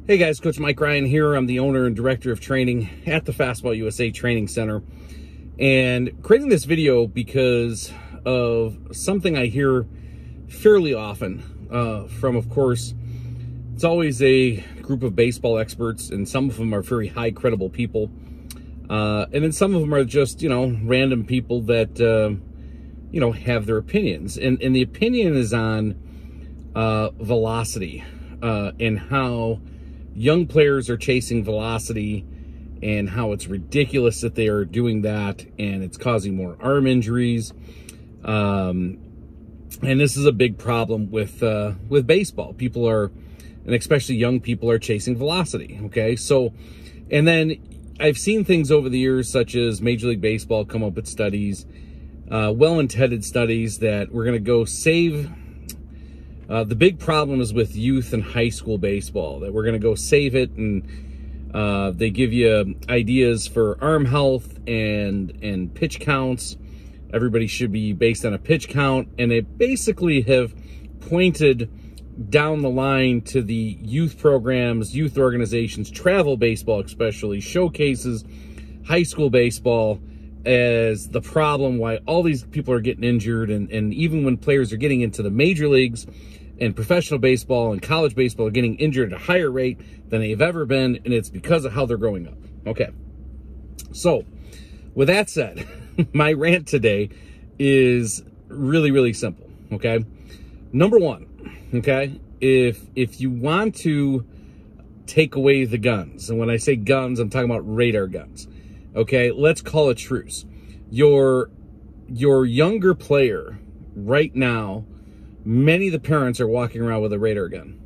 Hey guys, Coach Mike Ryan here. I'm the owner and director of training at the Fastball USA Training Center. And creating this video because of something I hear fairly often from, of course, it's always a group of baseball experts, and some of them are very high credible people. And then some of them are just, random people that, have their opinions. And the opinion is on velocity and how young players are chasing velocity and how it's ridiculous that they are doing that, and it's causing more arm injuries. And this is a big problem with baseball. People are, and especially young people, are chasing velocity, okay? So, and then I've seen things over the years, such as Major League Baseball come up with studies, well-intended studies, that we're going to go save. The big problem is with youth and high school baseball, that we're going to go save it, and they give you ideas for arm health and pitch counts. Everybody should be based on a pitch count, and they basically have pointed down the line to the youth programs, youth organizations, travel baseball especially, showcases, high school baseball, as the problem why all these people are getting injured. And even when players are getting into the major leagues and professional baseball and college baseball are getting injured at a higher rate than they've ever been, and it's because of how they're growing up. Okay, so with that said, my rant today is really, really simple, okay? Number one, okay, if you want to take away the guns, and when I say guns, I'm talking about radar guns, okay, let's call a truce. Your younger player right now, many of the parents are walking around with a radar gun.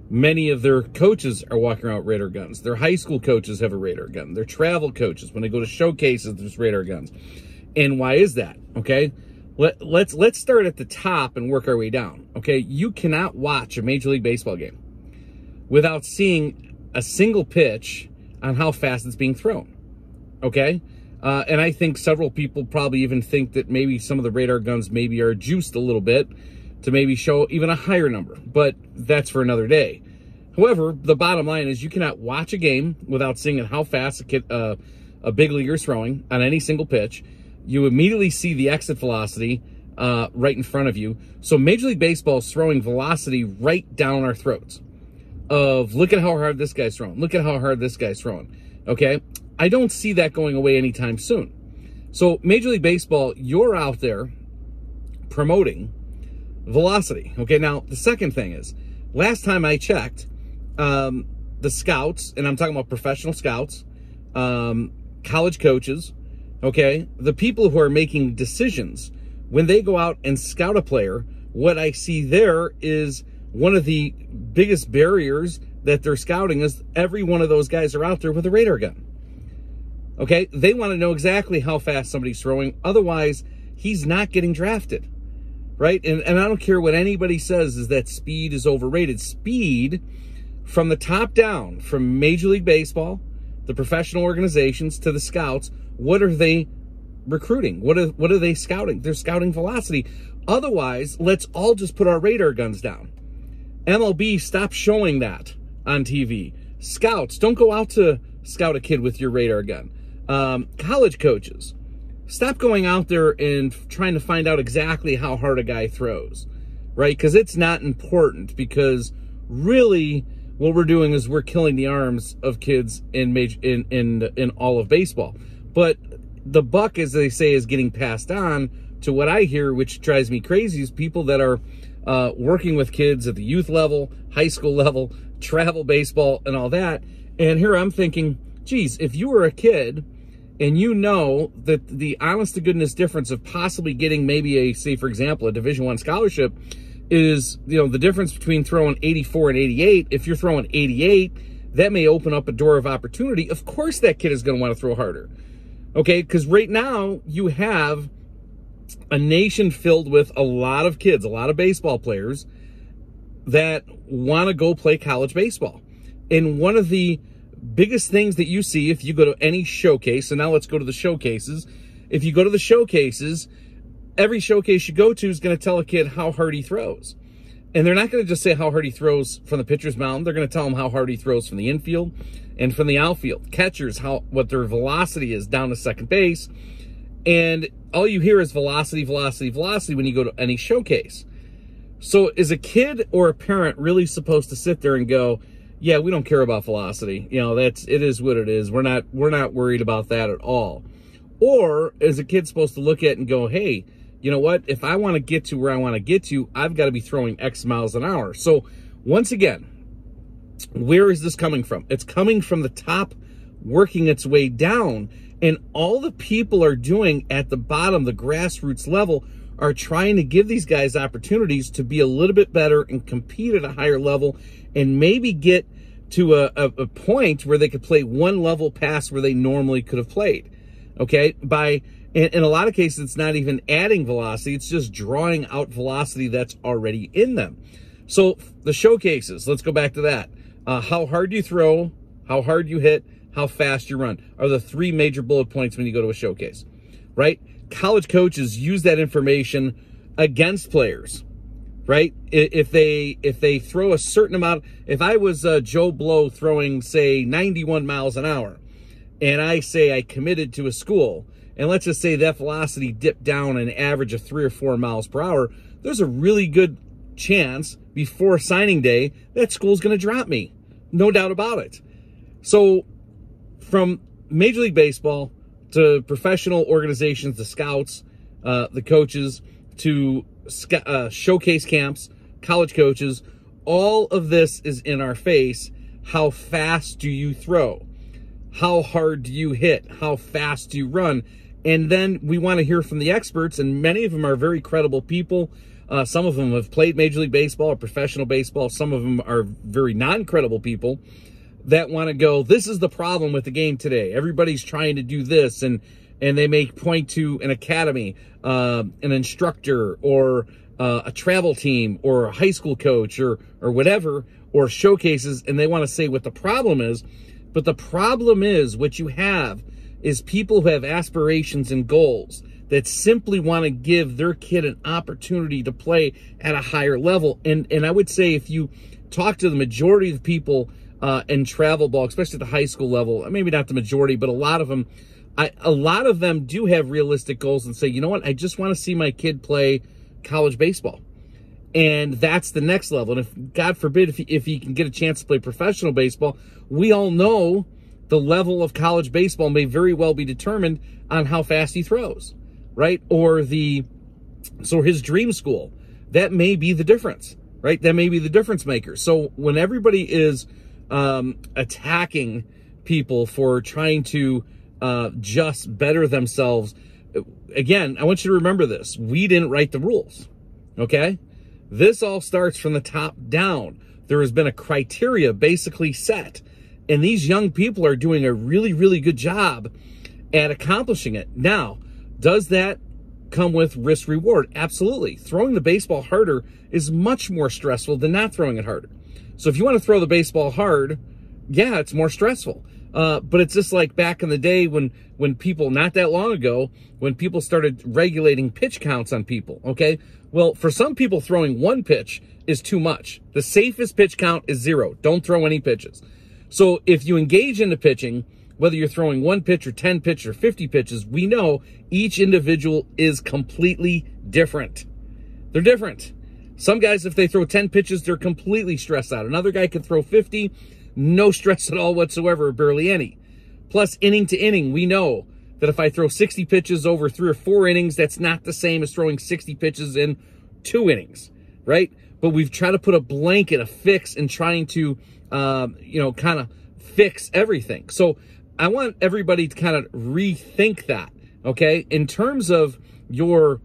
Many of their coaches are walking around with radar guns. Their high school coaches have a radar gun. Their travel coaches, when they go to showcases, there's radar guns. And why is that? Okay, let's start at the top and work our way down. Okay, you cannot watch a Major League Baseball game without seeing a single pitch on how fast it's being thrown. Okay, and I think several people probably even think that maybe some of the radar guns maybe are juiced a little bit to maybe show even a higher number, but that's for another day. However, the bottom line is you cannot watch a game without seeing how fast a big leaguer is throwing on any single pitch. You immediately see the exit velocity right in front of you. So Major League Baseball is throwing velocity right down our throats of, look at how hard this guy's throwing. Look at how hard this guy's throwing. Okay, I don't see that going away anytime soon. So Major League Baseball, you're out there promoting velocity. Okay, now the second thing is, last time I checked, the scouts, and I'm talking about professional scouts, college coaches, okay, the people who are making decisions, when they go out and scout a player, what I see there is one of the biggest barriers that they're scouting is every one of those guys are out there with a radar gun. Okay, they want to know exactly how fast somebody's throwing, otherwise he's not getting drafted. Right? And I don't care what anybody says is that speed is overrated. Speed, from the top down, from Major League Baseball, the professional organizations, to the scouts, what are they recruiting? What are they scouting? They're scouting velocity. Otherwise, let's all just put our radar guns down. MLB, stop showing that on TV. Scouts, don't go out to scout a kid with your radar gun. College coaches, stop going out there and trying to find out exactly how hard a guy throws, right? Because it's not important, because really what we're doing is we're killing the arms of kids in all of baseball. But the buck, as they say, is getting passed on to what I hear, which drives me crazy, is people that are working with kids at the youth level, high school level, travel baseball, and all that. And here I'm thinking, geez, if you were a kid and you know that the honest-to-goodness difference of possibly getting maybe a, say, for example, a Division I scholarship is, the difference between throwing 84 and 88. If you're throwing 88, that may open up a door of opportunity. Of course that kid is going to want to throw harder, okay? Because right now you have a nation filled with a lot of kids, a lot of baseball players that want to go play college baseball. And one of the biggest things that you see if you go to any showcase, and now let's go to the showcases. If you go to the showcases, every showcase you go to is going to tell a kid how hard he throws. And they're not going to just say how hard he throws from the pitcher's mound. They're going to tell him how hard he throws from the infield and from the outfield. Catchers, what their velocity is down to second base. And all you hear is velocity, velocity, velocity when you go to any showcase. So is a kid or a parent really supposed to sit there and go, yeah, we don't care about velocity. You know, it is what it is. We're not worried about that at all. Or is a kid supposed to look at it and go, hey, you know what? If I want to get to where I want to get to, I've got to be throwing X miles an hour. So once again, where is this coming from? It's coming from the top, working its way down. And all the people are doing at the bottom, the grassroots level, are trying to give these guys opportunities to be a little bit better and compete at a higher level and maybe get to a point where they could play one level past where they normally could have played. Okay? In a lot of cases, it's not even adding velocity. It's just drawing out velocity that's already in them. So the showcases, let's go back to that. How hard you throw, how hard you hit, how fast you run are the three major bullet points when you go to a showcase, right? College coaches use that information against players, right? If they throw a certain amount, if I was Joe Blow throwing, say, 91 miles an hour, and I say I committed to a school, and let's just say that velocity dipped down an average of 3 or 4 miles per hour, there's a really good chance before signing day that school's going to drop me. No doubt about it. So from Major League Baseball to professional organizations, the scouts, the coaches, to showcase camps, college coaches, all of this is in our face. How fast do you throw? How hard do you hit? How fast do you run? And then we want to hear from the experts, and many of them are very credible people. Some of them have played Major League Baseball or professional baseball. Some of them are very non-credible people that want to go, this is the problem with the game today. Everybody's trying to do this, and they may point to an academy, an instructor, or a travel team, or a high school coach, or whatever, or showcases, and they want to say what the problem is. But the problem is, what you have is people who have aspirations and goals that simply want to give their kid an opportunity to play at a higher level. And I would say if you talk to the majority of the people in travel ball, especially at the high school level, maybe not the majority, but a lot of them do have realistic goals and say, you know what, I just want to see my kid play college baseball. And that's the next level. And if, God forbid, if he can get a chance to play professional baseball, we all know the level of college baseball may very well be determined on how fast he throws, right? Or so his dream school, that may be the difference, right? That may be the difference maker. So when everybody is attacking people for trying to just better themselves, again, I want you to remember this. We didn't write the rules, okay? This all starts from the top down. There has been a criteria basically set, and these young people are doing a really, really good job at accomplishing it. Now, does that come with risk reward? Absolutely. Throwing the baseball harder is much more stressful than not throwing it harder. So if you want to throw the baseball hard, yeah, it's more stressful. But it's just like back in the day when people, not that long ago, when people started regulating pitch counts on people, okay? Well, for some people, throwing one pitch is too much. The safest pitch count is 0. Don't throw any pitches. So if you engage into pitching, whether you're throwing 1 pitch or 10 pitches or 50 pitches, we know each individual is completely different. They're different. Some guys, if they throw 10 pitches, they're completely stressed out. Another guy could throw 50, no stress at all whatsoever, barely any. Plus, inning to inning, we know that if I throw 60 pitches over 3 or 4 innings, that's not the same as throwing 60 pitches in 2 innings, right? But we've tried to put a blanket, a fix, in trying to, kind of fix everything. So I want everybody to kind of rethink that, okay? In terms of your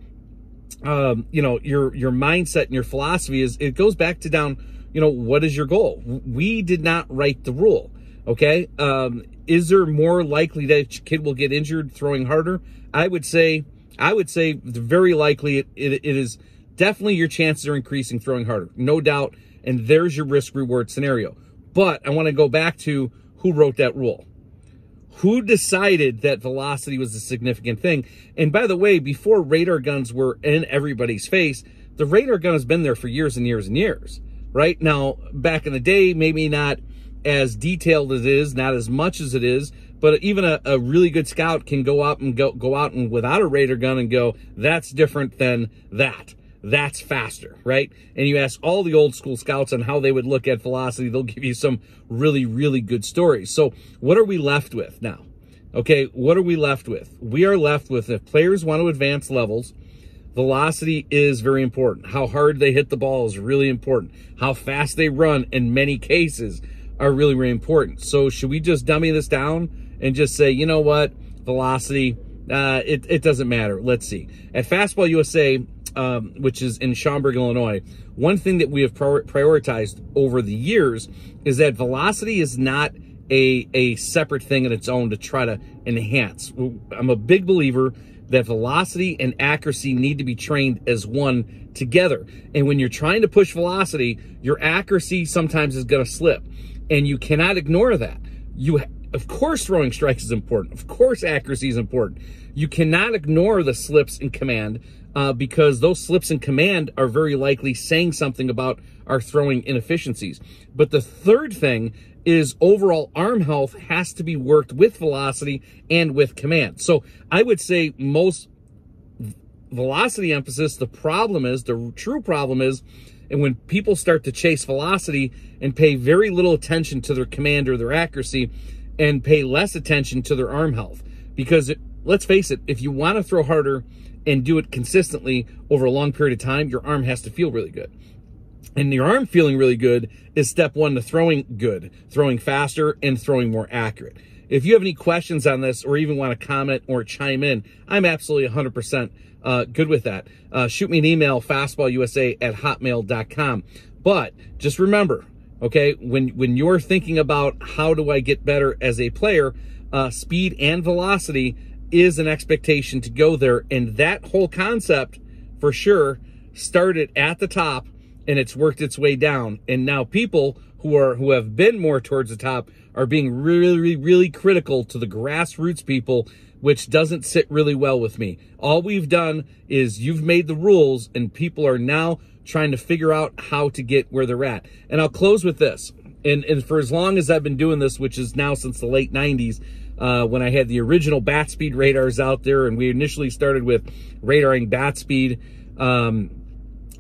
mindset and your philosophy, it goes back to down, what is your goal? We did not write the rule, okay? Is there more likely that a kid will get injured throwing harder? I would say very likely it is definitely your chances are increasing throwing harder, no doubt. And there's your risk reward scenario. But I want to go back to who wrote that rule. Who decided that velocity was a significant thing? And by the way, before radar guns were in everybody's face, The radar gun has been there for years and years and years, right? Now, back in the day, maybe not as detailed as it is, not as much as it is, but even a really good scout can go out and without a radar gun and go, that's different than that. That's faster, right? And you ask all the old school scouts on how they would look at velocity, they'll give you some really, really good stories. So what are we left with now? Okay, what are we left with? We are left with, if players want to advance levels, velocity is very important. How hard they hit the ball is really important. How fast they run, in many cases, are really, really important. So should we just dummy this down and just say, you know what, velocity, it doesn't matter. Let's see. At Fastball USA, which is in Schaumburg, Illinois, one thing that we have prioritized over the years is that velocity is not a separate thing in its own to try to enhance. I'm a big believer that velocity and accuracy need to be trained as one together. And when you're trying to push velocity, your accuracy sometimes is going to slip. And you cannot ignore that. Of course, throwing strikes is important. Of course, accuracy is important. You cannot ignore the slips in command because those slips in command are very likely saying something about our throwing inefficiencies. But the third thing is overall arm health has to be worked with velocity and with command. So I would say most velocity emphasis, the true problem is, and when people start to chase velocity and pay very little attention to their command or their accuracy and pay less attention to their arm health. Because let's face it, if you want to throw harder and do it consistently over a long period of time, your arm has to feel really good. And your arm feeling really good is step one to throwing good, throwing faster, and throwing more accurate. If you have any questions on this or even want to comment or chime in, I'm absolutely 100% good with that. Shoot me an email, fastballusa@hotmail.com. But just remember, okay, when you're thinking about how do I get better as a player, speed and velocity is an expectation to go there. And that whole concept, for sure, started at the top and it's worked its way down. And now people who have been more towards the top are being really, really critical to the grassroots people, which doesn't sit really well with me. All we've done is you've made the rules and people are now trying to figure out how to get where they're at. And I'll close with this. And for as long as I've been doing this, which is now since the late 90s, when I had the original bat speed radars out there, and we initially started with radaring bat speed,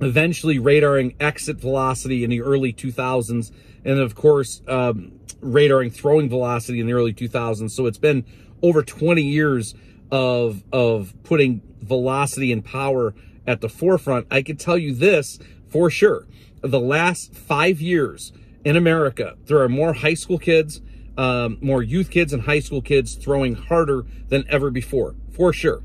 eventually radaring exit velocity in the early 2000s, and of course, radaring throwing velocity in the early 2000s. So it's been over 20 years of putting velocity and power at the forefront. I can tell you this for sure. The last 5 years in America, there are more high school kids, more youth kids and high school kids throwing harder than ever before, for sure,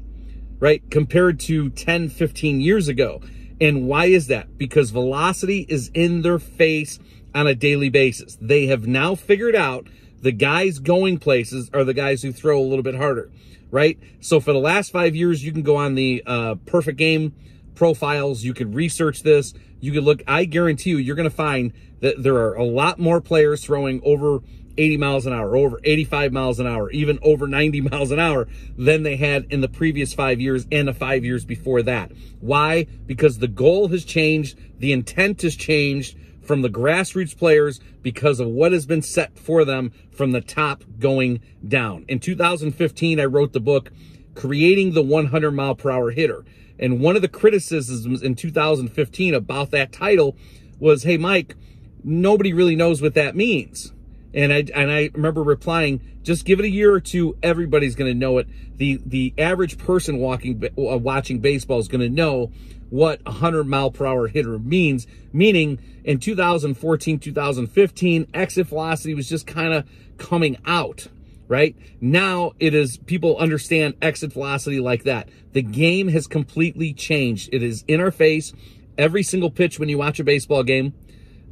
right? Compared to 10, 15 years ago. And why is that? Because velocity is in their face on a daily basis. They have now figured out the guys going places are the guys who throw a little bit harder, right? So for the last 5 years, you can go on the Perfect Game profiles. You could research this. You could look. I guarantee you, you're going to find that there are a lot more players throwing over 80 miles an hour, over 85 miles an hour, even over 90 miles an hour than they had in the previous 5 years and the 5 years before that. Why? Because the goal has changed. The intent has changed from the grassroots players because of what has been set for them from the top going down. In 2015, I wrote the book, Creating the 100-mile-per-hour Hitter. And one of the criticisms in 2015 about that title was, hey, Mike, nobody really knows what that means. And I remember replying, just give it a year or two, everybody's going to know it. The average person watching baseball is going to know what a 100-mile-per-hour hitter means, meaning in 2014, 2015, exit velocity was just kind of coming out, right? Now it is, people understand exit velocity like that. The game has completely changed. It is in our face every single pitch when you watch a baseball game.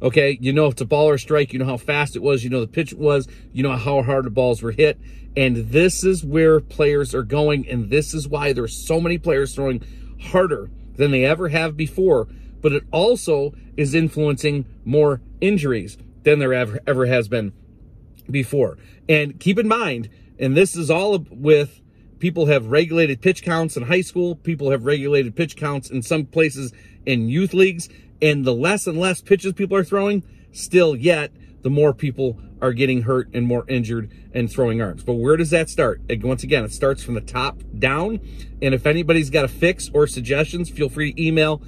Okay, you know if it's a ball or a strike, you know how fast it was, you know the pitch it was, you know how hard the balls were hit. And this is where players are going, and this is why there's so many players throwing harder than they ever have before. But it also is influencing more injuries than there ever has been before. And keep in mind, and this is all with people have regulated pitch counts in high school, people have regulated pitch counts in some places in youth leagues, and the less and less pitches people are throwing, still yet, the more people are getting hurt and more injured and throwing arms. But where does that start? Once again, it starts from the top down. And if anybody's got a fix or suggestions, feel free to email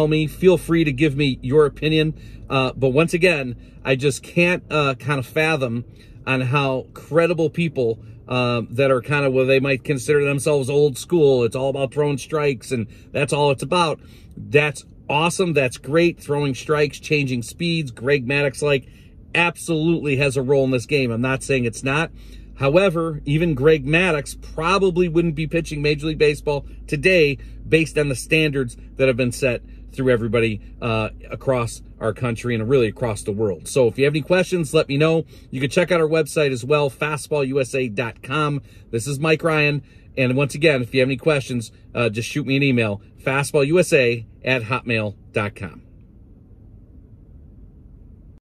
me. Feel free to give me your opinion. But once again, I just can't kind of fathom on how credible people that are kind of, well, they might consider themselves old school. It's all about throwing strikes, and that's all it's about. That's awesome. That's great. Throwing strikes, changing speeds. Greg Maddux absolutely has a role in this game. I'm not saying it's not. However, even Greg Maddux probably wouldn't be pitching Major League Baseball today based on the standards that have been set through everybody across our country and really across the world. So if you have any questions, let me know. You can check out our website as well, fastballusa.com. This is Mike Ryan. And once again, if you have any questions, just shoot me an email, fastballusa@hotmail.com.